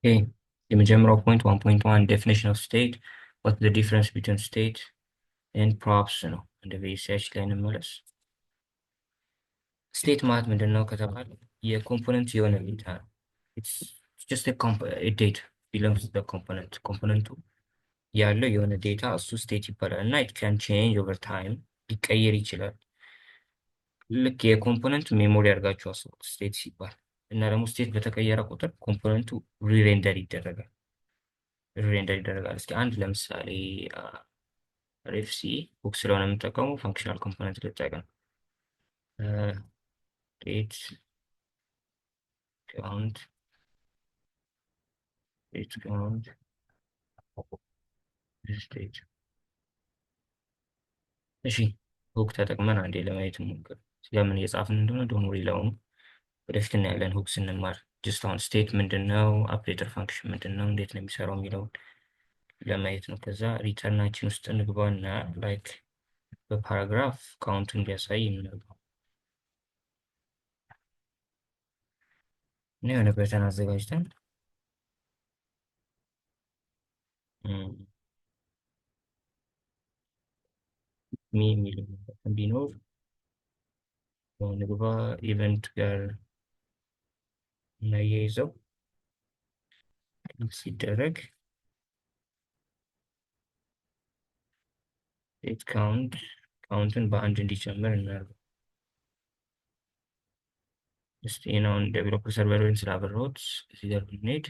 Okay. የመጀመሪያው ፖይንት 1.1 definition of state, what's the difference between state and props ነው። እንደ ቬሪሲያች ላይ እንመለስ። ስቴት ማለት ምንድን ነው ከተባለ የኮምፖነንት የሆነ ዴታ ነው። It's just a data belongs to the component. ኮምፖነንቱ ያለው የሆነ ዴታ እሱ ስቴት ይባላል እና it can change over time ሊቀየር ይችላል። ልክ የኮምፖነንት ሜሞሪ አድርጋችሁ አስቡት ስቴት ሲባል እና ደግሞ ስቴት በተቀየረ ቁጥር ኮምፖነንቱ ሪሬንደር ይደረጋል። እስኪ አንድ ለምሳሌ ሬፍሲ ቡክ ስለሆነ የምጠቀሙ ፋንክሽናል ኮምፖነንት ልጠቀም። ዴት ካውንት ዴት ካውንት ስቴት። እሺ ሁክ ተጠቅመን አንዴ ለማየት እንሞክር። ስለምን እየጻፍን እንደሆነ ዶንት ወሪ ለአሁኑ ወደፊት እናያለን። ሁክ ስንማር ጀስት አሁን ስቴት ምንድን ነው፣ አፕዴተር ፋንክሽን ምንድን ነው፣ እንዴት ነው የሚሰራው የሚለውን ለማየት ነው። ከዛ ሪተርናችን ውስጥ እንግባና ላይክ በፓራግራፍ ካውንቱ እንዲያሳይ የምንገባው እና የሆነ በተን አዘጋጅተን ሚ የሚል በተን ቢኖር ንግባ ኢቨንት ጋር እናያይዘው ሲደረግ ዴት ካውንትን በአንድ እንዲጨምር እናደርገው። እስቲ አሁን ዴቨሎፐር ሰርቨርን ስላበራሁት እዚህ ጋር ብንሄድ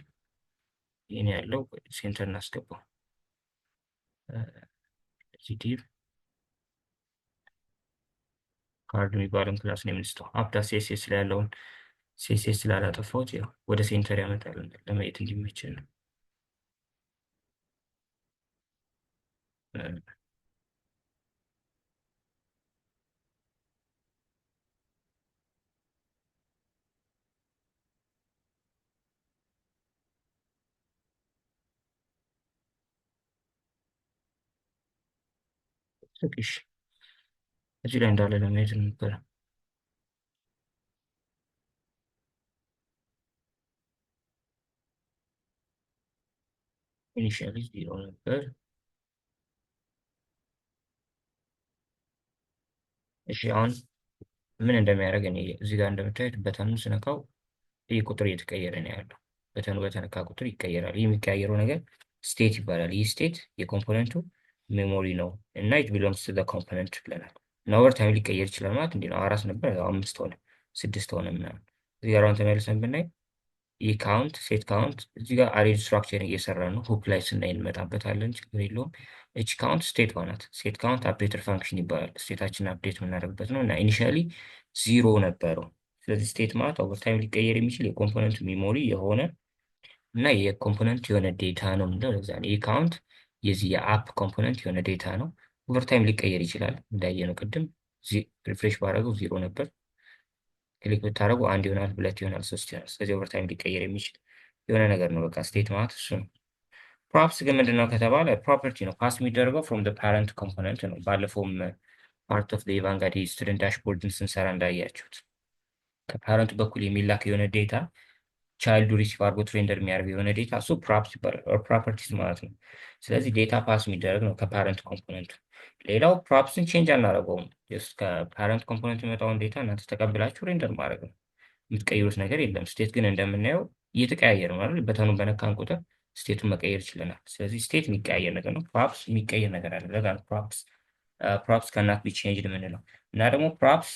ይህን ያለው ሴንተር እናስገባው። ዲቭ ካርድ የሚባለውን ክላስ ነው የምንስተው። አፕዳ ሴሴስ ላይ ያለውን ሴሴስ ስላላጠፋሁት ያው ወደ ሴንተር ያመጣል ለማየት እንዲመችን ነው። ትንሽ እዚህ ላይ እንዳለ ለማየት ነበረ። ኢኒሺያሊ ዜሮ ነበር። እሺ አሁን ምን እንደሚያደርግ እኔ እዚህ ጋር እንደምታዩት በተኑ ስነካው ይህ ቁጥር እየተቀየረ ነው ያለው። በተኑ በተነካ ቁጥር ይቀየራል። ይህ የሚቀያየረው ነገር ስቴት ይባላል። ይህ ስቴት የኮምፖነንቱ ሜሞሪ ነው እና ኢት ቢሎንግስ ቱ ዘ ኮምፖነንት ብለናል። እና ኦቨር ታይም ሊቀየር ይችላል ማለት እንዲህ ነው። አራት ነበር አምስት ሆነ፣ ስድስት ሆነ ምናምን። እዚህ ጋር አሁን ተመልሰን ብናይ ይህ ካውንት ሴት ካውንት እዚህ ጋር አሬንጅ ስትራክቸር እየሰራ ነው። ሁክ ላይ ስናይ እንመጣበታለን፣ ችግር የለውም። እች ካውንት ስቴት ናት። ሴት ካውንት አፕዴተር ፋንክሽን ይባላል። ስቴታችን አፕዴት የምናደርግበት ነው እና ኢኒሺያሊ ዚሮ ነበረው። ስለዚህ ስቴት ማለት ኦቨርታይም ሊቀየር የሚችል የኮምፖነንት ሚሞሪ የሆነ እና የኮምፖነንት የሆነ ዴታ ነው የምንለው። ለዛ ነው ይህ ካውንት የዚህ የአፕ ኮምፖነንት የሆነ ዴታ ነው። ኦቨርታይም ሊቀየር ይችላል እንዳየነው ቅድም ሪፍሬሽ ባደረገው ዚሮ ነበር። ክሊክ ብታደረጉ አንድ ይሆናል፣ ሁለት ይሆናል፣ ሶስት ይሆናል። ስለዚህ ኦቨርታይም ሊቀየር የሚችል የሆነ ነገር ነው። በቃ ስቴት ማለት እሱ ነው። ፕሮፕስ ግን ምንድነው ከተባለ ፕሮፐርቲ ነው። ፓስ የሚደረገው ፍሮም ፓረንት ኮምፖነንት ነው። ባለፈውም ፓርት ኦፍ ኢቫንጋዲ ስቱደንት ዳሽቦርድን ስንሰራ እንዳያችሁት ከፓረንቱ በኩል የሚላክ የሆነ ዴታ ቻይልዱ ሪሲቭ አድርጎት ሬንደር የሚያደርግ የሆነ ዴታ እሱ ፕሮፕስ ይባላል፣ ፕሮፐርቲስ ማለት ነው። ስለዚህ ዴታ ፓስ የሚደረግ ነው ከፓረንት ኮምፖነንቱ። ሌላው ፕሮፕስን ቼንጅ አናደርገውም። ጀስት ከፓረንት ኮምፖነንት የመጣውን ዴታ እናንተ ተቀብላችሁ ሬንደር ማድረግ ነው። የምትቀይሩት ነገር የለም። ስቴት ግን እንደምናየው እየተቀያየረ ነው አይደል? በተኑ በነካን ቁጥር ስቴቱን መቀየር ይችለናል። ስለዚህ ስቴት የሚቀያየር ነገር ነው። ፕሮፕስ የሚቀየር ነገር አለ። ለዛ ነው ፕሮፕስ ካናት ቢ ቼንጅድ የምንለው እና ደግሞ ፕሮፕስ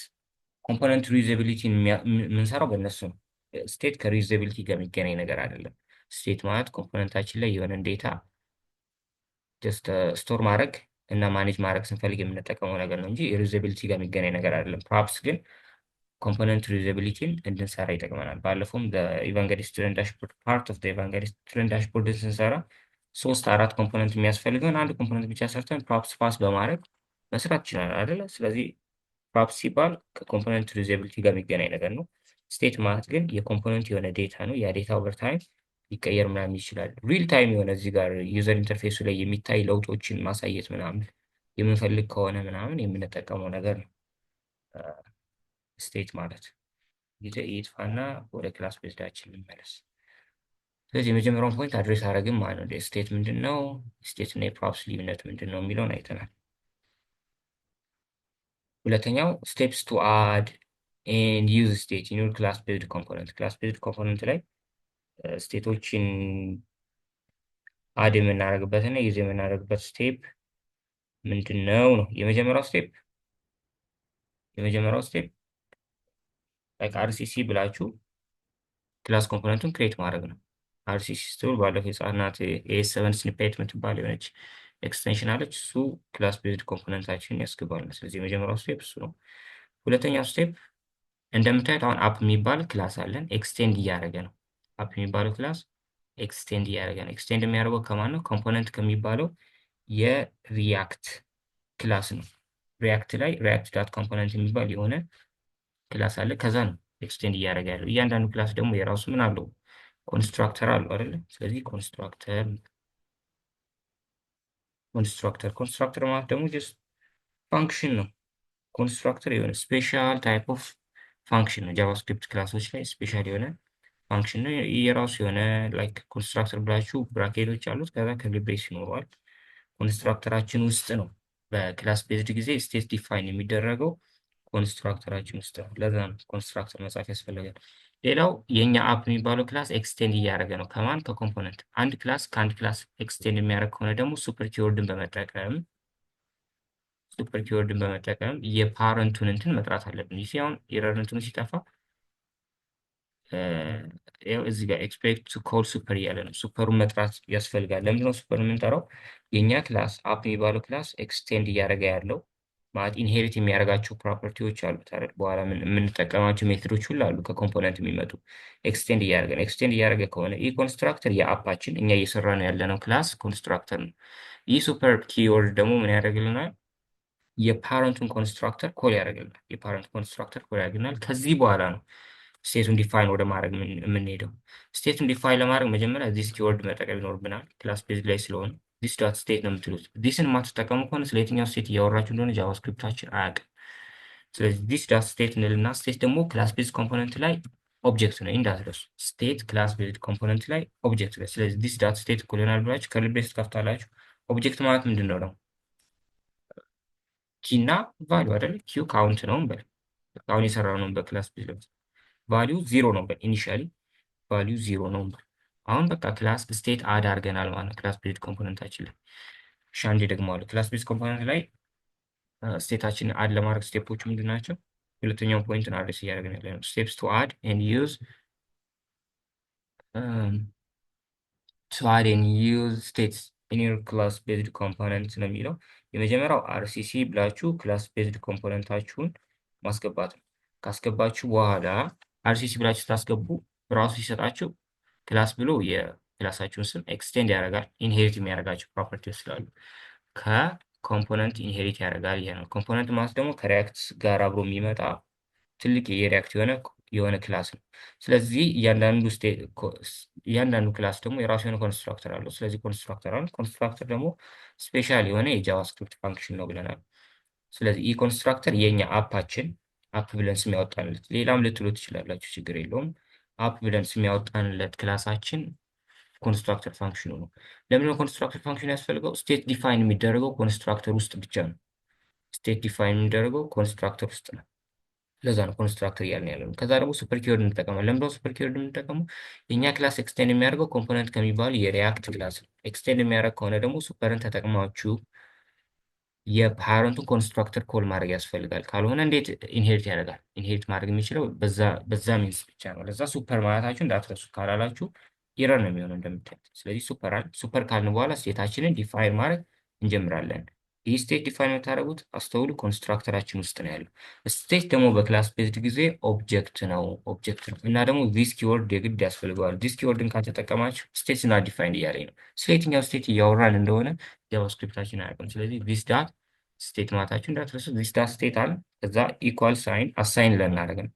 ኮምፖነንት ሪዩዛቢሊቲን የምንሰራው በእነሱ ነው። ስቴት ከሪዩዛቢሊቲ ጋር የሚገናኝ ነገር አይደለም። ስቴት ማለት ኮምፖነንታችን ላይ የሆነን ዴታ ጀስት ስቶር ማድረግ እና ማኔጅ ማድረግ ስንፈልግ የምንጠቀመው ነገር ነው እንጂ ሪዩዛቢሊቲ ጋር የሚገናኝ ነገር አይደለም። ፕሮፕስ ግን ኮምፖነንት ሪዩዛቢሊቲን እንድንሰራ ይጠቅመናል። ባለፈውም ኢቫንጋሊስት ስቱደንት ዳሽቦርድ ፓርት ኦፍ ኢቫንጋሊስት ስቱደንት ዳሽቦርድን ስንሰራ ሶስት አራት ኮምፖነንት የሚያስፈልገን አንድ ኮምፖነንት ብቻ ሰርተን ፕሮፕስ ፓስ በማድረግ መስራት ይችላል አይደለ? ስለዚህ ፕሮፕስ ሲባል ከኮምፖነንት ሪዩዛቢሊቲ ጋር የሚገናኝ ነገር ነው። ስቴት ማለት ግን የኮምፖነንት የሆነ ዴታ ነው። ያ ዴታ ኦቨር ታይም ሊቀየር ምናምን ይችላል። ሪል ታይም የሆነ እዚህ ጋር ዩዘር ኢንተርፌሱ ላይ የሚታይ ለውጦችን ማሳየት ምናምን የምንፈልግ ከሆነ ምናምን የምንጠቀመው ነገር ነው ስቴት ማለት። ጊዜ ይጥፋና ወደ ክላስ ቤዝዳችን እንመለስ። ስለዚህ የመጀመሪያውን ፖይንት አድሬስ አደረግን ማለት ነው። ስቴት ምንድን ነው፣ ስቴት እና የፕሮፕስ ልዩነት ምንድን ነው የሚለውን አይተናል። ሁለተኛው ስቴፕስ ቱ አድ ኤንድ ዩዝ ስቴት ኢን ዩር ክላስ ቤዝድ ኮምፖነንት። ክላስ ቤዝድ ኮምፖነንት ላይ ስቴቶችን አድ የምናደርግበት እና ዩዝ የምናደርግበት ስቴፕ ምንድን ነው ነው የመጀመሪያው ስቴፕ ላይክ አርሲሲ ብላችሁ ክላስ ኮምፖነንቱን ክሬት ማድረግ ነው። አርሲሲ ስትሉ ባለፈው የጻፍናት የኤስ7 ስኒፔት የምትባል የሆነች ኤክስቴንሽን አለች። እሱ ክላስ ቤዝድ ኮምፖነንታችንን ያስገባል። ስለዚህ የመጀመሪያው ስቴፕ እሱ ነው። ሁለተኛው ስቴፕ እንደምታዩት አሁን አፕ የሚባል ክላስ አለን። ኤክስቴንድ እያደረገ ነው። አፕ የሚባለው ክላስ ኤክስቴንድ እያደረገ ነው። ኤክስቴንድ የሚያደርገው ከማን ነው? ኮምፖነንት ከሚባለው የሪያክት ክላስ ነው። ሪያክት ላይ ሪያክት ዳት ኮምፖነንት የሚባል የሆነ ክላስ አለ። ከዛ ነው ኤክስቴንድ እያደረገ ያለው። እያንዳንዱ ክላስ ደግሞ የራሱ ምን አለው? ኮንስትራክተር አለው አይደለ? ስለዚህ ኮንስትራክተር ማለት ደግሞ ጀስት ፋንክሽን ነው። ኮንስትራክተር የሆነ ስፔሻል ታይፕ ኦፍ ፋንክሽን ነው። ጃቫስክሪፕት ክላሶች ላይ ስፔሻል የሆነ ፋንክሽን ነው። የራሱ የሆነ ላይክ ኮንስትራክተር ብላችሁ ብራኬቶች አሉት። ከዛ ከግቤስ ይኖረዋል። ኮንስትራክተራችን ውስጥ ነው በክላስ ቤዝድ ጊዜ ስቴት ዲፋይን የሚደረገው ኮንስትራክተራችን ውስጥ ነው። ለዛ ነው ኮንስትራክተር መጻፍ ያስፈልጋል። ሌላው የኛ አፕ የሚባለው ክላስ ኤክስቴንድ እያደረገ ነው። ከማን? ከኮምፖነንት። አንድ ክላስ ከአንድ ክላስ ኤክስቴንድ የሚያደርግ ከሆነ ደግሞ ሱፐር ኪወርድን በመጠቀም የፓረንቱን እንትን መጥራት አለብን። ይህ አሁን ኤረር እንትኑ ሲጠፋ ያው እዚህ ጋር ኤክስፔክት ቱ ኮል ሱፐር እያለ ነው። ሱፐሩን መጥራት ያስፈልጋል። ለምንድነው ሱፐር የምንጠራው? የእኛ ክላስ አፕ የሚባለው ክላስ ኤክስቴንድ እያደረገ ያለው ማለት ኢንሄሪት የሚያደርጋቸው ፕሮፐርቲዎች አሉት አይደል? በኋላ የምንጠቀማቸው ሜትዶች ሁሉ አሉ ከኮምፖነንት የሚመጡ። ኤክስቴንድ እያደረገ ከሆነ ይህ ኮንስትራክተር የአፓችን እኛ እየሰራ ነው ያለነው ክላስ ኮንስትራክተር ነው። ይህ ሱፐር ኪወርድ ደግሞ ምን ያደርግልናል? የፓረንቱን ኮንስትራክተር ኮል ያደርግልናል። ከዚህ በኋላ ነው ስቴቱን ዲፋይን ወደ ማድረግ የምንሄደው። ስቴቱን ዲፋይን ለማድረግ መጀመሪያ ዚስ ኪወርድ መጠቀም ይኖርብናል። ክላስ ቤዝድ ላይ ስለሆነ ዲስ ዳት ስቴት ነው የምትሉት። ዲስን የማትጠቀሙ ከሆነ ስለ የትኛው ስቴት እያወራችሁ እንደሆነ ጃቫስክሪፕታችን አያውቅም። ስለዚህ ዲስ ዳት ስቴት እንልና ስቴት ደግሞ ክላስ ቤዝድ ኮምፖነንት ላይ ኦብጀክት ነው እንዳትረሱ። ስቴት ክላስ ቤዝድ ኮምፖነንት ላይ ኦብጀክት ላይ። ስለዚህ ዲስ ዳት ስቴት እኩል ይሆናል ብላችሁ ከልቤስ ትከፍታላችሁ። ኦብጀክት ማለት ምንድን ነው? ኪና ቫሉ አይደለ? ኪው ካውንት ነው በል። አሁን የሰራው ነው በክላስ ቤዝድ ቫሊዩ ዜሮ ነው በል። ኢኒሻሊ ቫሊዩ ዜሮ ነው በል። አሁን በቃ ክላስ ስቴት አድ አድርገናል ማለት ነው ክላስ ቤዝድ ኮምፖነንታችን ላይ። እሺ አንዴ ደግሞ አለ ክላስ ቤዝድ ኮምፖነንት ላይ ስቴታችንን አድ ለማድረግ ስቴፖቹ ምንድን ናቸው? ሁለተኛው ፖይንትን አድሬስ እያደረግን ያለ ነው። ስቴፕስ ቱ አድ ኤንድ ዩዝ ስቴትስ ኢን ዩር ክላስ ቤዝድ ኮምፖነንት ነው የሚለው። የመጀመሪያው አርሲሲ ብላችሁ ክላስ ቤዝድ ኮምፖነንታችሁን ማስገባት ነው። ካስገባችሁ በኋላ አርሲሲ ብላችሁ ስታስገቡ ራሱ ሲሰጣችሁ ክላስ ብሎ የክላሳችሁን ስም ኤክስቴንድ ያደርጋል። ኢንሄሪት የሚያደርጋቸው ፕሮፐርቲዎች ስላሉ ከኮምፖነንት ኢንሄሪት ያደርጋል። ይሄ ነው ኮምፖነንት ማለት ደግሞ ከሪያክት ጋር አብሮ የሚመጣ ትልቅ የሪያክት የሆነ ክላስ ነው። ስለዚህ እያንዳንዱ ክላስ ደግሞ የራሱ የሆነ ኮንስትራክተር አለው። ስለዚህ ኮንስትራክተር ደግሞ ስፔሻል የሆነ የጃቫስክሪፕት ፋንክሽን ነው ብለናል። ስለዚህ ይህ ኮንስትራክተር የኛ አፓችን አፕ ብለን ስም ያወጣንለት፣ ሌላም ልትሉ ትችላላችሁ፣ ችግር የለውም። አፕ ብለን ስም ያወጣንለት ክላሳችን ኮንስትራክተር ፋንክሽኑ ነው። ለምንድነው ኮንስትራክተር ፋንክሽን ያስፈልገው? ስቴት ዲፋይን የሚደረገው ኮንስትራክተር ውስጥ ብቻ ነው። ስቴት ዲፋይን የሚደረገው ኮንስትራክተር ውስጥ ነው። ለዛ ነው ኮንስትራክተር እያልን ያለ ነው። ከዛ ደግሞ ሱፐር ኪወርድ እንጠቀማለን። ለምንድነው ሱፐር ኪወርድ የምንጠቀመው? የእኛ ክላስ ኤክስቴንድ የሚያደርገው ኮምፖነንት ከሚባሉ የሪያክት ክላስ ነው። ኤክስቴንድ የሚያደርግ ከሆነ ደግሞ ሱፐርን ተጠቅማችሁ የፓረንቱን ኮንስትራክተር ኮል ማድረግ ያስፈልጋል። ካልሆነ እንዴት ኢንሄሪት ያደርጋል? ኢንሄሪት ማድረግ የሚችለው በዛ ሚንስ ብቻ ነው። ለዛ ሱፐር ማለታችሁ እንዳትረሱ። ካላላችሁ ኢረር ነው የሚሆነው እንደምታዩት። ስለዚህ ሱፐር ካልን በኋላ ስቴታችንን ዲፋይን ማድረግ እንጀምራለን። ይህ ስቴት ዲፋይን የምታደርጉት አስተውሉ፣ ኮንስትራክተራችን ውስጥ ነው ያለው። ስቴት ደግሞ በክላስ ቤዝድ ጊዜ ኦብጀክት ነው እና ደግሞ ዚስ ኪወርድ የግድ ያስፈልገዋል። ዚስ ኪወርድን ካልተጠቀማችሁ ስቴት እና ዲፋይን እያለኝ ነው። ስለ የትኛው ስቴት እያወራን እንደሆነ ጃቫስክሪፕታችን አያውቅም። ስለዚህ ዚስ ዳት ስቴት ማለታችሁ እንዳትረሱ። ዚስ ዳት ስቴት አለ፣ ከዛ ኢኳል ሳይን አሳይን ለናደረግ ነው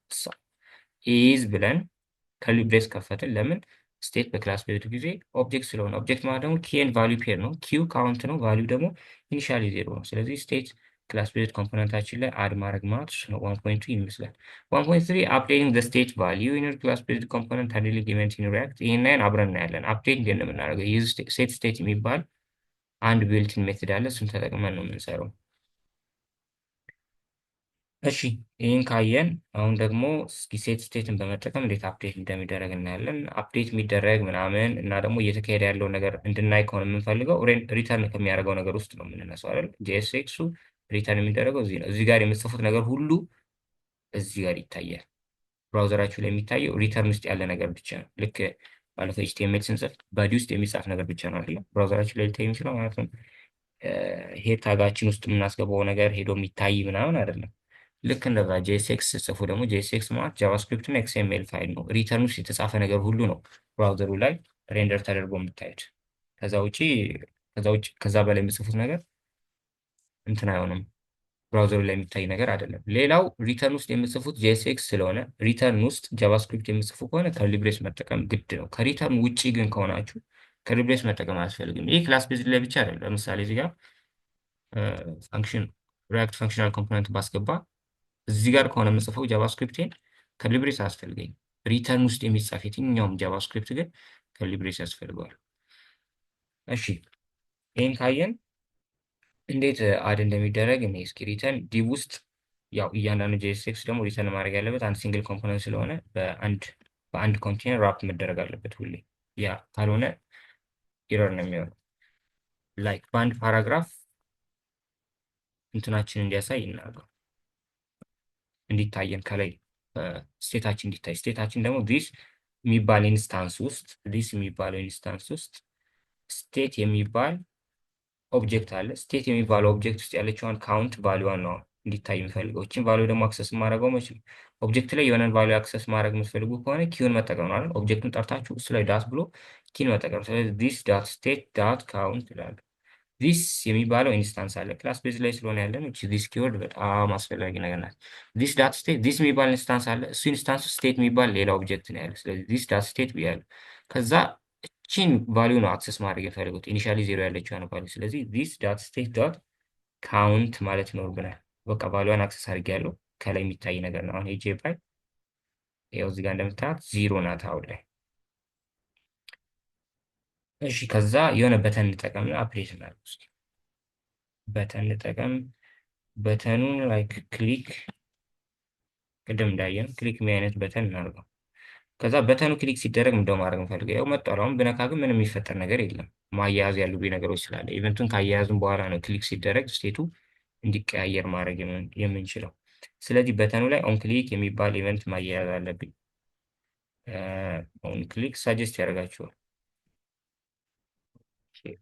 ኢዝ ብለን ከሊብሬስ ከፈትን። ለምን? ስቴት በክላስ ቤዝድ ጊዜ ኦብጀክት ስለሆነ። ኦብጀክት ማለት ደግሞ ኪ ኤንድ ቫሊዩ ፔር ነው። ኪው ካውንት ነው፣ ቫሊዩ ደግሞ ኢኒሻሊ ዜሮ ነው። ስለዚህ ስቴት ክላስ ቤዝድ ኮምፖነንታችን ላይ አድ ማድረግ ማለት እሱ ነው። 1.2 ይመስላል። 1.3 አፕዴቲንግ ዘ ስቴት ቫሊዩ ኢን ክላስ ቤዝድ ኮምፖነንት ሃንድሊንግ ኢቨንት ኢን ሪያክት። ይህንን አብረን እናያለን። አፕዴት እንዴት ነው የምናደርገው? ዩዝ ሴት ስቴት የሚባል አንድ ቢልትን ሜትድ አለ። እሱን ተጠቅመን ነው የምንሰራው። እሺ ይህን ካየን አሁን ደግሞ እስኪ ሴት ስቴትን በመጠቀም እንዴት አፕዴት እንደሚደረግ እናያለን። አፕዴት የሚደረግ ምናምን እና ደግሞ እየተካሄደ ያለው ነገር እንድናይ ከሆነ የምንፈልገው ሪተርን ከሚያደርገው ነገር ውስጥ ነው የምንነሳው አይደል? ጄኤስኤክሱ ሪተርን የሚደረገው እዚህ ነው። እዚህ ጋር የምትጽፉት ነገር ሁሉ እዚህ ጋር ይታያል። ብራውዘራችሁ ላይ የሚታየው ሪተርን ውስጥ ያለ ነገር ብቻ ነው። ልክ ባለፈው ኤችቲኤምኤል ስንጽፍ ባዲ ውስጥ የሚጻፍ ነገር ብቻ ነው አይደለም? ብራውዘራችሁ ላይ ሊታይ የሚችለው ማለት ነው። ይሄ ታጋችን ውስጥ የምናስገባው ነገር ሄዶ የሚታይ ምናምን አይደለም። ልክ እንደዛ ጄኤስኤክስ ጽፉ ደግሞ ጄኤስኤክስ ማለት ጃቫስክሪፕት እና ኤክስኤምኤል ፋይል ነው። ሪተርን ውስጥ የተጻፈ ነገር ሁሉ ነው ብራውዘሩ ላይ ሬንደር ተደርጎ የምታዩት። ከዛ በላይ የምጽፉት ነገር እንትን አይሆንም፣ ብራውዘሩ ላይ የሚታይ ነገር አይደለም። ሌላው ሪተርን ውስጥ የምጽፉት ጄኤስኤክስ ስለሆነ ሪተርን ውስጥ ጃቫስክሪፕት የምጽፉ ከሆነ ከርሊብሬስ መጠቀም ግድ ነው። ከሪተርን ውጭ ግን ከሆናችሁ ከርሊብሬስ መጠቀም አያስፈልግም። ይህ ክላስ ቤዝድ ላይ ብቻ አይደለም። ለምሳሌ እዚህ ጋር ፋንክሽን ሪያክት ፋንክሽናል ኮምፖነንት ባስገባ እዚህ ጋር ከሆነ የምጽፈው ጃቫስክሪፕቴን ከርሊብሬስ አያስፈልገኝ። ሪተርን ውስጥ የሚጻፍ የትኛውም ጃቫስክሪፕት ግን ከርሊብሬስ ያስፈልገዋል። እሺ ይህን ካየን እንዴት አድ እንደሚደረግ እኔ እስኪ ሪተርን ዲቭ ውስጥ ያው እያንዳንዱ ጄኤስኤክስ ደግሞ ሪተርን ማድረግ ያለበት አንድ ሲንግል ኮምፖነንት ስለሆነ በአንድ ኮንቴነር ራፕ መደረግ አለበት ሁሌ። ያ ካልሆነ ኢረር ነው የሚሆነው። ላይክ በአንድ ፓራግራፍ እንትናችን እንዲያሳይ እናደርገው እንዲታየን ከላይ ስቴታችን እንዲታይ። ስቴታችን ደግሞ ዲስ የሚባል ኢንስታንስ ውስጥ ስቴት የሚባል ኦብጀክት አለ። ስቴት የሚባለው ኦብጀክት ውስጥ ያለችውን ካውንት ቫሊዋን ነው እንዲታይ የሚፈልገው። እችን ቫሊዩ ደግሞ አክሰስ የማደርገው መች ነው? ኦብጀክት ላይ የሆነን ቫሊዩ አክሰስ ማድረግ የምትፈልጉ ከሆነ ኪውን መጠቀም ነው አይደል? ኦብጀክቱን ጠርታችሁ እሱ ላይ ዳት ብሎ ኪን መጠቀም። ስለዚህ ዲስ ዳት ስቴት ዳት ካውንት ይላሉ። ዲስ የሚባለው ኢንስታንስ አለ። ክላስ ቤዝ ላይ ስለሆነ ያለን ዲስ ኪወርድ በጣም አስፈላጊ ነገር ናት። ዲስ ዳት ስቴት ዲስ የሚባል ኢንስታንስ አለ። እሱ ኢንስታንስ ስቴት የሚባል ሌላ ኦብጀክት ነው ያለ። ስለዚህ ዲስ ዳት ስቴት ብያለሁ። ከዛ እቺን ቫሊዩ ነው አክሰስ ማድረግ የፈለጉት ኢኒሻሊ ዜሮ ያለችው ነው ቫሊዩ። ስለዚህ ዲስ ዳት ስቴት ዳት ካውንት ማለት ይኖርብናል። በቃ ቫሊዩን አክሰስ አድርጌያለሁ። ከላይ የሚታይ ነገር ነው። አሁን ሄጄ ባይ ያው እዚህ ጋር እንደምታዩት ዚሮ ናት አሁን ላይ። እሺ ከዛ የሆነ በተን እንጠቀምና አፕዴት እናድርግ እስኪ። በተን እንጠቀም። በተኑን ላይክ ክሊክ ቅድም እንዳየን ክሊክ ሚ አይነት በተን እናድርገው። ከዛ በተኑ ክሊክ ሲደረግ እንደው ማድረግ እንፈልገው ያው መጥቷል። አሁን ብነካ ግን ምንም የሚፈጠር ነገር የለም። ማያያዝ ያሉብኝ ነገሮች ስላለ ኢቨንቱን ካያያዝን በኋላ ነው ክሊክ ሲደረግ ስቴቱ እንዲቀያየር ማድረግ የምንችለው። ስለዚህ በተኑ ላይ ኦን ክሊክ የሚባል ኢቨንት ማያያዝ አለብኝ። ኦን ክሊክ ሳጀስት ያደርጋችኋል።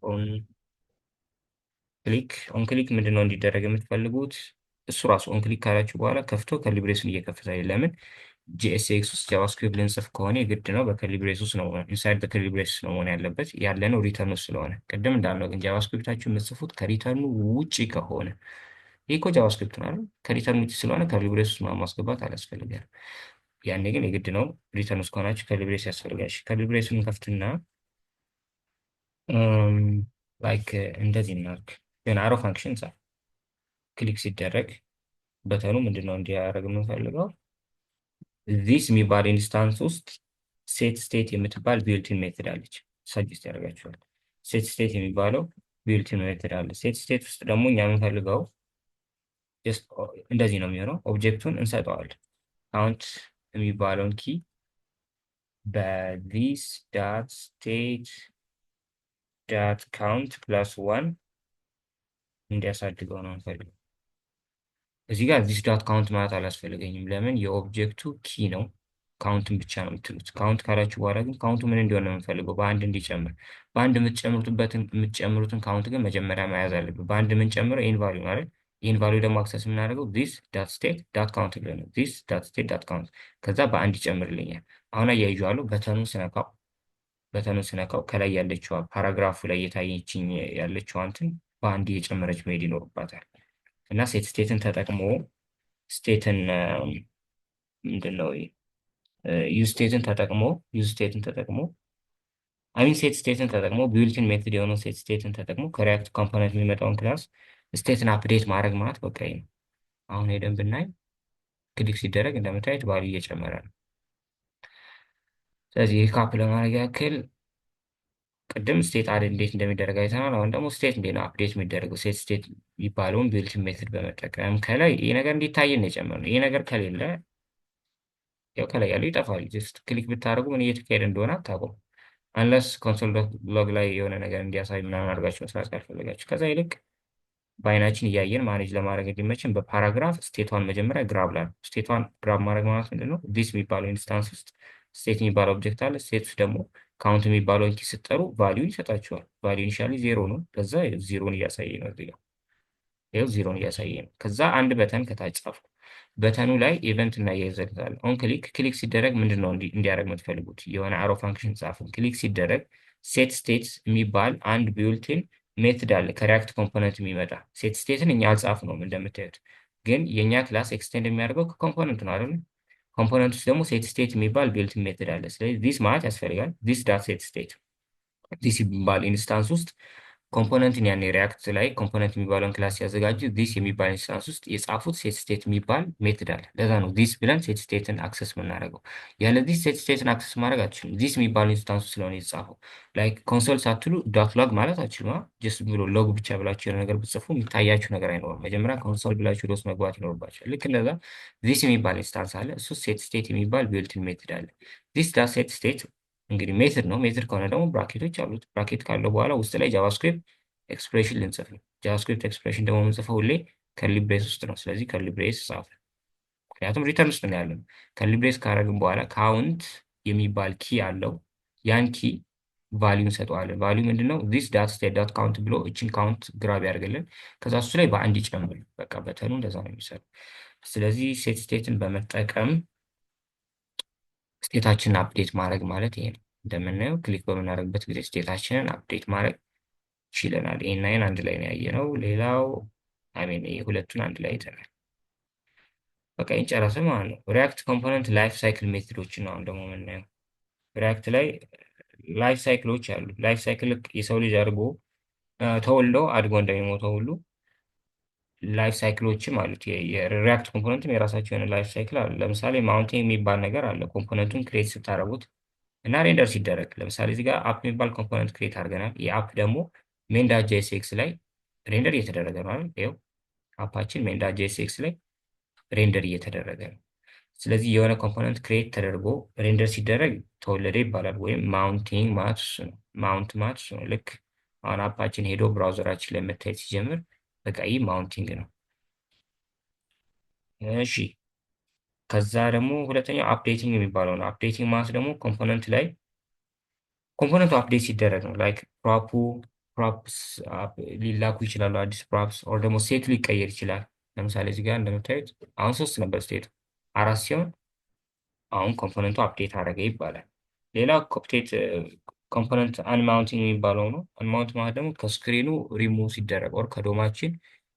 ኦን ክሊክ ምንድነው እንዲደረግ የምትፈልጉት? እሱ ራሱ ኦን ክሊክ ካላችሁ በኋላ ከፍቶ ከርሊብሬሱን እየከፈተ ለምን ጂኤስኤክስ ውስጥ ጃቫስክሪፕት ልንጽፍ ከሆነ የግድ ነው በከርሊብሬስ ውስጥ ነው ኢንሳይድ በከርሊብሬስ ነው መሆን ያለበት። ያለነው ሪተርን ውስጥ ስለሆነ ቅድም እንዳልነው ግን ጃቫስክሪፕታችሁ የምትጽፉት ከሪተርኑ ውጪ ከሆነ ይህ እኮ ጃቫስክሪፕት ነው አይደል? ከሪተርን ውጪ ስለሆነ ከርሊብሬስ ውስጥ ማስገባት አላስፈልጋል። ያኔ ግን የግድ ነው ሪተርን ውስጥ ከሆናችሁ ከርሊብሬስ ያስፈልጋል። ከርሊብሬሱን ከፍትና ላይክ እንደዚህ እናድርግ። ግን አሮ ፋንክሽን ክሊክ ሲደረግ በተኑ ምንድነው እንዲያደርግ የምንፈልገው ዚስ የሚባል ኢንስታንስ ውስጥ ሴት ስቴት የምትባል ቢልቲን ሜትድ አለች። ሰጀስት ያደርጋችኋል። ሴት ስቴት የሚባለው ቢልቲን ሜትድ አለ። ሴት ስቴት ውስጥ ደግሞ እኛ የምንፈልገው እንደዚህ ነው የሚሆነው። ኦብጀክቱን እንሰጠዋለን። ካውንት የሚባለውን ኪ በዚስ ዳት ስቴት ዳት ካውንት ፕላስ ዋን እንዲያሳድገው ነው የምንፈልገው። እዚህ ጋር ዚስ ዳት ካውንት ማለት አላስፈልገኝም። ለምን? የኦብጀክቱ ኪ ነው። ካውንትን ብቻ ነው የምትሉት። ካውንት ካላችሁ በኋላ ግን ካውንቱ ምን እንዲሆን ነው የምንፈልገው? በአንድ እንዲጨምር። በአንድ የምትጨምሩትን ካውንት ግን መጀመሪያ መያዝ አለብን። በአንድ የምንጨምረው ይህን ቫሊዩ ማለት ይህን ቫሊዩ ደግሞ አክሰስ የምናደርገው ዚስ ዳት ስቴት ዳት ካውንት ብለን ነው። ዚስ ዳት ስቴት ዳት ካውንት ከዛ በአንድ ይጨምርልኛል። አሁን አያይዤዋለሁ። በተኑን ስነካው ከላይ ያለችዋ ፓራግራፉ ላይ የታየችኝ ያለችዋ እንትን በአንድ እየጨመረች መሄድ ይኖርባታል። እና ሴት ስቴትን ተጠቅሞ ምንድነው ዩዝ ስቴትን ተጠቅሞ ሴት ስቴትን ተጠቅሞ ቢውልቲን ሜትድ የሆነው ሴት ስቴትን ተጠቅሞ ከሪያክት ኮምፖነንት የሚመጣውን ክላስ ስቴትን አፕዴት ማድረግ ማለት በቃ ይሄ ነው። አሁን ሄደን ብናይ ክሊክ ሲደረግ እንደምታዩት ቫልዩ እየጨመረ ነው። ስለዚህ ሪካፕ ለማድረግ ያክል ቅድም ስቴት አድ እንዴት እንደሚደረግ አይተናል። አሁን ደግሞ ስቴት እንዴት ነው አፕዴት የሚደረገው? ሴት ስቴት የሚባለውን ቢልት ሜትድ በመጠቀም ከላይ ይህ ነገር እንዲታየን ነው የጨመርነው። ይህ ነገር ከሌለ ያው ከላይ ያለው ይጠፋል። ጀስት ክሊክ ብታደርጉ ምን እየተካሄደ እንደሆነ አታውቁም። አንለስ ኮንሶል ሎግ ላይ የሆነ ነገር እንዲያሳይ ምናምን አድርጋችሁ መስራት ካልፈለጋችሁ። ከዛ ይልቅ በአይናችን እያየን ማኔጅ ለማድረግ እንዲመችን በፓራግራፍ ስቴቷን መጀመሪያ ግራብ ላል ስቴቷን ግራብ ማድረግ ማለት ምንድን ነው? ዲስ የሚባለው ኢንስታንስ ውስጥ ስቴት የሚባለው ኦብጀክት አለ። ስቴት ውስጥ ደግሞ ካውንት የሚባለውን ኪ ስትጠሩ ቫሊዩን ይሰጣችኋል። ቫሊዩ ኢኒሻሊ ዜሮ ነው። ከዛ ዜሮን እያሳየ ነው እዚህ ጋር ይኸው ዜሮን እያሳየ ነው። ከዛ አንድ በተን ከታች ጻፍኩ። በተኑ ላይ ኢቨንት እና እያይዘልታል። አሁን ክሊክ ሲደረግ ምንድን ነው እንዲያደርግ የምትፈልጉት? የሆነ አሮ ፋንክሽን ጻፉ። ክሊክ ሲደረግ ሴት ስቴትስ የሚባል አንድ ቢውልቲን ሜትድ አለ ከሪያክት ኮምፖነንት የሚመጣ። ሴት ስቴትን እኛ አልጻፍ ነው እንደምታዩት፣ ግን የእኛ ክላስ ኤክስቴንድ የሚያደርገው ከኮምፖነንት ነው አይደል? ኮምፖነንት ውስጥ ደግሞ ሴት ስቴት የሚባል ቢልቲን ሜትድ አለ። ስለዚህ ዲስ ማለት ያስፈልጋል። ዲስ ዳት ሴት ስቴት ዲስ የሚባል ኢንስታንስ ውስጥ ኮምፖነንትን ያኔ ሪያክት ላይ ኮምፖነንት የሚባለውን ክላስ ሲያዘጋጁ ዲስ የሚባል ኢንስታንስ ውስጥ የጻፉት ሴት ስቴት የሚባል ሜትድ አለ። ለዛ ነው ዲስ ብለን ሴት ስቴትን አክሰስ የምናደርገው። ያለ ዲስ ሴት ስቴትን አክሰስ ማድረግ አትችሉም። ዲስ የሚባል ኢንስታንስ ውስጥ ስለሆነ የተጻፈው ላይክ ኮንሶል ሳትሉ ዶት ሎግ ማለት አትችሉም። ጀስት ብሎ ሎግ ብቻ ብላችሁ የሆነ ነገር ብትጽፉ የሚታያችሁ ነገር አይኖርም። መጀመሪያ ኮንሶል ብላችሁ ወደ ውስጥ መግባት ይኖርባችኋል። ልክ እንደዛ ዲስ የሚባል ኢንስታንስ አለ። እሱ ሴት ስቴት የሚባል ቢልትን ሜትድ አለ። ዲስ ዳት ሴት ስቴት እንግዲህ ሜትድ ነው። ሜትድ ከሆነ ደግሞ ብራኬቶች አሉት። ብራኬት ካለው በኋላ ውስጥ ላይ ጃቫስክሪፕት ኤክስፕሬሽን ልንጽፍ ነው። ጃቫስክሪፕት ኤክስፕሬሽን ደግሞ የምንጽፈው ሁሌ ከርሊ ብሬስ ውስጥ ነው። ስለዚህ ከርሊ ብሬስ ጻፍ፣ ምክንያቱም ሪተርን ውስጥ ነው ያለው። ከርሊ ብሬስ ካረግን በኋላ ካውንት የሚባል ኪ አለው። ያን ኪ ቫሊዩ እንሰጠዋለን። ቫሊዩ ምንድነው? ዚስ ዳት ስቴት ዳት ካውንት ብሎ እችን ካውንት ግራብ ያደርግልን። ከዛ እሱ ላይ በአንድ ይጨምር። በቃ በተኑ እንደዛ ነው የሚሰሩ። ስለዚህ ሴት ስቴትን በመጠቀም ስቴታችንን አፕዴት ማድረግ ማለት ይሄ ነው። እንደምናየው ክሊክ በምናደርግበት ጊዜ ስቴታችንን አፕዴት ማድረግ ችለናል። ይህን አይን አንድ ላይ ነው ያየነው። ሌላው አሜን ሁለቱን አንድ ላይ አይተናል። በቃ ይህን ጨረስን ማለት ነው። ሪያክት ኮምፖነንት ላይፍ ሳይክል ሜትዶችን ነው አሁን ደግሞ የምናየው። ሪያክት ላይ ላይፍ ሳይክሎች አሉ። ላይፍ ሳይክል የሰው ልጅ አድርጎ ተወልዶ አድጎ እንደሚሞተው ሁሉ ላይፍ ሳይክሎችም አሉት። የሪያክት ኮምፖነንትም የራሳቸው የሆነ ላይፍ ሳይክል አለ። ለምሳሌ ማውንቴን የሚባል ነገር አለ። ኮምፖነንቱን ክሬት ስታደርጉት እና ሬንደር ሲደረግ፣ ለምሳሌ እዚህ ጋር አፕ የሚባል ኮምፖነንት ክሬት አድርገናል። የአፕ ደግሞ ሜን.ጄኤስኤክስ ላይ ሬንደር እየተደረገ ነው አይደል? ይኸው አፓችን ሜን.ጄኤስኤክስ ላይ ሬንደር እየተደረገ ነው። ስለዚህ የሆነ ኮምፖነንት ክሬት ተደርጎ ሬንደር ሲደረግ ተወለደ ይባላል። ወይም ማውንቲንግ ማለት እሱ ነው። ማውንት ማለት እሱ ነው። ልክ አሁን አፓችን ሄዶ ብራውዘራችን ላይ መታየት ሲጀምር በቃ ይህ ማውንቲንግ ነው። እሺ ከዛ ደግሞ ሁለተኛው አፕዴቲንግ የሚባለው ነው። አፕዴቲንግ ማለት ደግሞ ኮምፖነንቱ አፕዴት ሲደረግ ነው። ላይክ ፕሮፕስ ሊላኩ ይችላሉ፣ አዲስ ፕሮፕስ ኦር ደግሞ ሴቱ ሊቀየር ይችላል። ለምሳሌ እዚህ ጋር እንደምታዩት አሁን 3 ነበር ስቴቱ፣ 4 ሲሆን አሁን ኮምፖነንቱ አፕዴት አደረገ ይባላል። ሌላ ኮምፖነንት አንማውንቲንግ የሚባለው ነው። አንማውንት ማለት ደግሞ ከስክሪኑ ሪሙቭ ሲደረግ ኦር ከዶማችን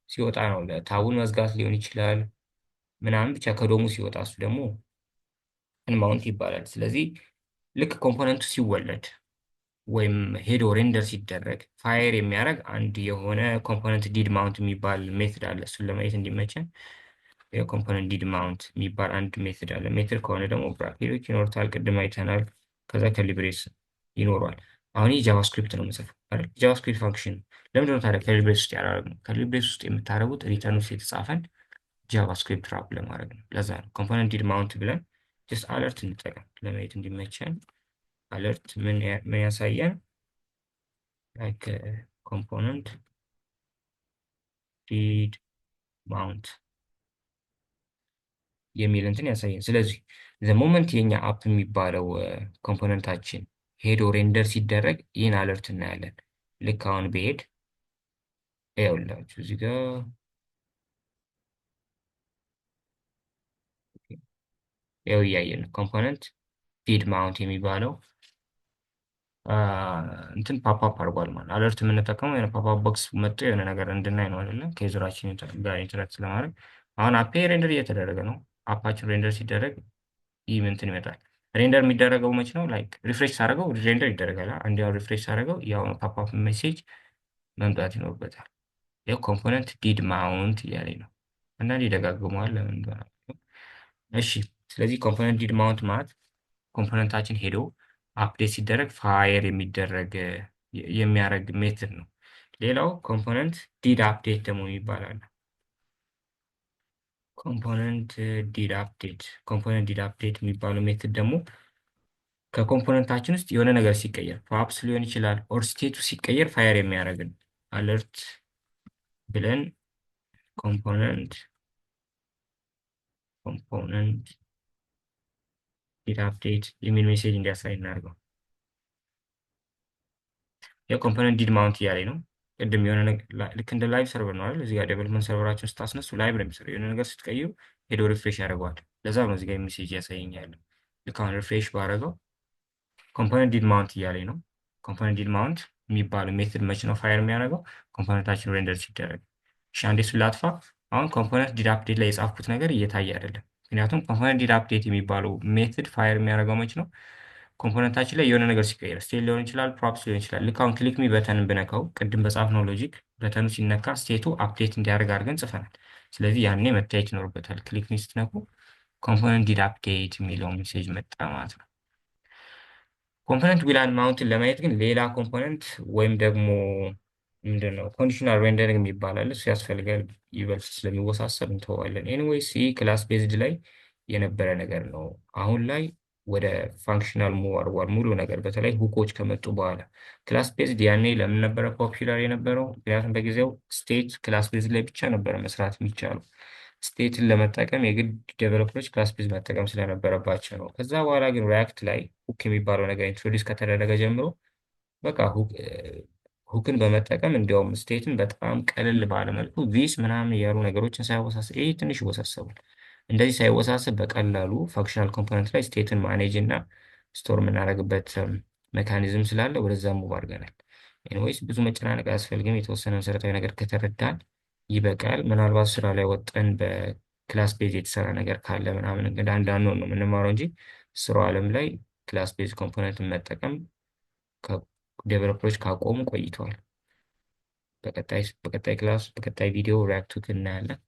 ሲወጣ ነው። ታቡን መዝጋት ሊሆን ይችላል ምናምን፣ ብቻ ከዶሙ ሲወጣ እሱ ደግሞ አንማውንት ይባላል። ስለዚህ ልክ ኮምፖነንቱ ሲወለድ ወይም ሄዶ ሬንደር ሲደረግ ፋየር የሚያደርግ አንድ የሆነ ኮምፖነንት ዲድ ማውንት የሚባል ሜትድ አለ። እሱን ለማየት እንዲመቸን የኮምፖነንት ዲድ ማውንት የሚባል አንድ ሜትድ አለ። ሜትድ ከሆነ ደግሞ ብራኬቶች ይኖሩታል፣ ቅድም አይተናል። ከዛ ከሊብሬስ ይኖረዋል። አሁን ይህ ጃቫስክሪፕት ነው የምጽፈው አይደል? ጃቫስክሪፕት ፋንክሽን ለምንድን ነው ታዲያ ከሊብሬስ ውስጥ ያደረግነው? ከሊብሬስ ውስጥ የምታደርጉት ሪተርን ውስጥ የተጻፈን ጃቫስክሪፕት ራፕ ለማድረግ ነው። ለዛ ነው ኮምፖነንት ዲድ ማውንት ብለን ጀስት አለርት እንጠቀም ለማየት እንዲመቸን። አለርት ምን ያሳየን? ላይክ ኮምፖነንት ዲድ ማውንት የሚል እንትን ያሳየን። ስለዚህ ዘ ሞመንት የኛ አፕ የሚባለው ኮምፖነንታችን ሄዶ ሬንደር ሲደረግ ይህን አለርት እናያለን። ልክ አሁን ብሄድ ይኸውላችሁ እዚህ ጋር ይኸው እያየን ነው። ኮምፖነንት ዲድ ማውንት የሚባለው እንትን ፓፓፕ አድርጓል ማለት አለርት የምንጠቀመው የሆነ ፓፓፕ ቦክስ መጥቶ የሆነ ነገር እንድናይ ነው አይደለ? ከዩዘራችን ጋር ኢንተራክት ለማድረግ አሁን አፔ ሬንደር እየተደረገ ነው። አፓችን ሬንደር ሲደረግ ይህ ምንትን ይመጣል። ሬንደር የሚደረገው መች ነው? ላይክ ሪፍሬሽ ሳደርገው ሬንደር ይደረጋል። አንዲያው ሪፍሬሽ ሳደርገው ያው ፓፓፕ ሜሴጅ መምጣት ይኖርበታል። ይኸው ኮምፖነንት ዲድ ማውንት እያለኝ ነው። አንዳንዴ ይደጋግመዋል ለምን እንደሆነ አላውቅም። እሺ ስለዚህ ኮምፖነንት ዲድ ማውንት ማለት ኮምፖነንታችን ሄዶ አፕዴት ሲደረግ ፋየር የሚደረግ የሚያደርግ ሜትድ ነው። ሌላው ኮምፖነንት ዲድ አፕዴት ደግሞ ይባላል። ኮምፖነንት ዲድ አፕዴት የሚባለው ሜትድ ደግሞ ከኮምፖነንታችን ውስጥ የሆነ ነገር ሲቀየር ፐርሃፕስ ሊሆን ይችላል ኦር ስቴቱ ሲቀየር ፋየር የሚያደርግን አለርት ብለን ኮምፖነንት ዲድ አፕዴት የሚል ሜሴጅ እንዲያሳይ እናደርገው። የኮምፖነንት ዲድ ማውንት እያለኝ ነው። ቅድም የሆነ ልክ እንደ ላይቭ ሰርቨር ነው አይደል? እዚህ ጋር ዴቨሎፕመንት ሰርቨራችሁን ስታስነሱ ላይቭ ነው የሚሰራው። የሆነ ነገር ስትቀይሩ ሄዶ ሪፍሬሽ ያደርገዋል። ለዛ ነው እዚህ ጋር ሜሴጅ ያሳየኛል። ልክ አሁን ሪፍሬሽ ባደረገው ኮምፖነንት ዲድ ማውንት እያለኝ ነው። ኮምፖነንት ዲድ ማውንት የሚባለው ሜትድ መች ነው ፋየር የሚያደርገው? ኮምፖነንታችን ሬንደር ሲደረግ። እሺ አንዴ እሱን ላጥፋ። አሁን ኮምፖነንት ዲድ አፕዴት ላይ የጻፍኩት ነገር እየታየ አይደለም። ምክንያቱም ኮምፖነንት ዲድ አፕዴት የሚባለው ሜትድ ፋየር የሚያደርገው መች ነው? ኮምፖነንታችን ላይ የሆነ ነገር ሲቀየር ስቴት ሊሆን ይችላል፣ ፕሮፕስ ሊሆን ይችላል። ልክ አሁን ክሊክ ሚ በተንን ብነካው ቅድም በጻፍነው ሎጂክ በተኑ ሲነካ ስቴቱ አፕዴት እንዲያደርግ አድርገን ጽፈናል። ስለዚህ ያኔ መታየት ይኖርበታል። ክሊክ ሚ ስትነኩ ኮምፖነንት ዲድ አፕዴት የሚለው ሜሴጅ መጣ ማለት ነው። ኮምፖነንት ዊላን ማውንትን ለማየት ግን ሌላ ኮምፖነንት ወይም ደግሞ ምንድን ነው ኮንዲሽናል ሬንደሪንግ የሚባል አለ። እሱ ያስፈልጋል። ይበልጥ ስለሚወሳሰብ እንተዋለን። ኤኒዌይስ ይህ ክላስ ቤዝድ ላይ የነበረ ነገር ነው። አሁን ላይ ወደ ፋንክሽናል ሙቭ አድርጓል ሙሉ ነገር። በተለይ ሁኮች ከመጡ በኋላ ክላስ ቤዝድ ያኔ ለምን ነበረ ፖፑላር የነበረው? ምክንያቱም በጊዜው ስቴት ክላስ ቤዝድ ላይ ብቻ ነበረ መስራት የሚቻለው። ስቴትን ለመጠቀም የግድ ዴቨሎፐሮች ክላስ ቤዝ መጠቀም ስለነበረባቸው ነው። ከዛ በኋላ ግን ሪያክት ላይ ሁክ የሚባለው ነገር ኢንትሮዲውስ ከተደረገ ጀምሮ በቃ ሁክን በመጠቀም እንዲያውም ስቴትን በጣም ቀለል ባለመልኩ ቪስ ምናምን እያሉ ነገሮችን ሳይወሳሰብ ይህ ትንሽ ይወሳሰባል። እንደዚህ ሳይወሳሰብ በቀላሉ ፋንክሽናል ኮምፖነንት ላይ ስቴትን ማኔጅ እና ስቶር የምናደርግበት ሜካኒዝም ስላለ ወደዛ ሙቭ አድርገናል። ኤኒዌይስ ብዙ መጨናነቅ አያስፈልግም። የተወሰነ መሰረታዊ ነገር ከተረዳን ይበቃል። ምናልባት ስራ ላይ ወጠን በክላስ ቤዝ የተሰራ ነገር ካለ ምናምን እንግዲህ አንዳንድ ነው የምንማረው እንጂ ስራው ዓለም ላይ ክላስ ቤዝ ኮምፖነንትን መጠቀም ዴቨሎፐሮች ካቆሙ ቆይተዋል። በቀጣይ ክላስ በቀጣይ ቪዲዮ ሪያክት እናያለን።